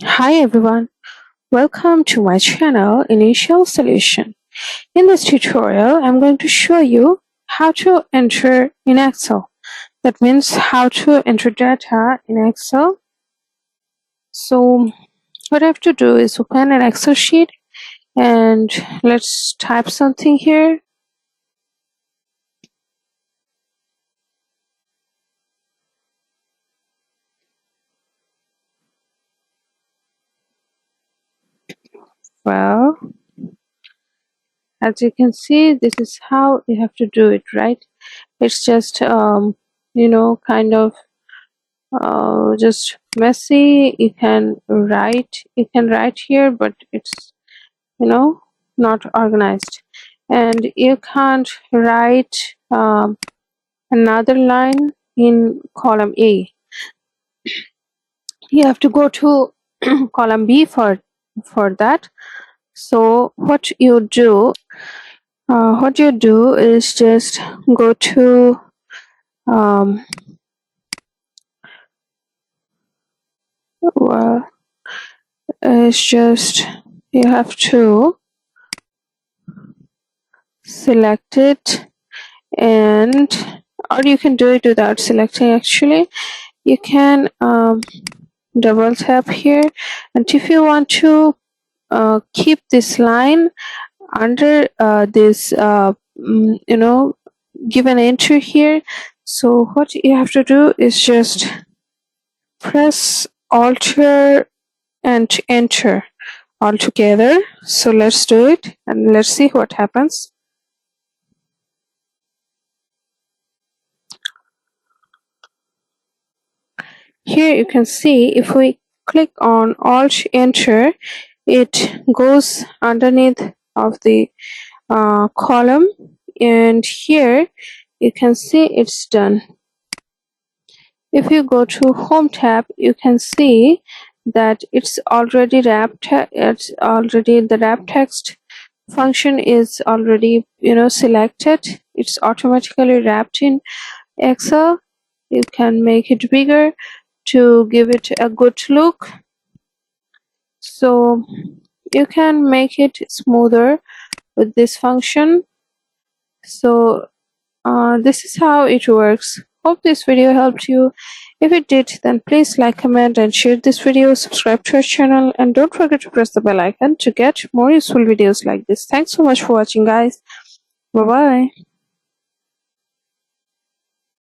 Hi everyone, welcome to my channel Initial Solution. In this tutorial, I'm going to show you how to enter in Excel. That means how to enter data in Excel. So what I have to do is open an Excel sheet and let's type something here. Well, as you can see, this is how you have to do it, right? It's just kind of just messy. You can write here, but it's not organized, and you can't write another line in column A. You have to go to column B for that. So what you do is just go to um, well, it's just you have to select it, and or you can do it without selecting. Actually, you can double tap here, and if you want to keep this line under this give an enter here. So what you have to do is just press Alt and enter all together. So let's do it and let's see what happens. Here you can see if we click on Alt enter, it goes underneath of the column, and here you can see it's done. If you go to Home tab, you can see that it's already wrapped. The wrap text function is already selected. It's automatically wrapped in Excel. You can make it bigger to give it a good look. So you can make it smoother with this function. So this is how it works. Hope this video helped you. If it did, then please like, comment and share this video, subscribe to our channel, and don't forget to press the bell icon to get more useful videos like this. Thanks so much for watching, guys. Bye bye.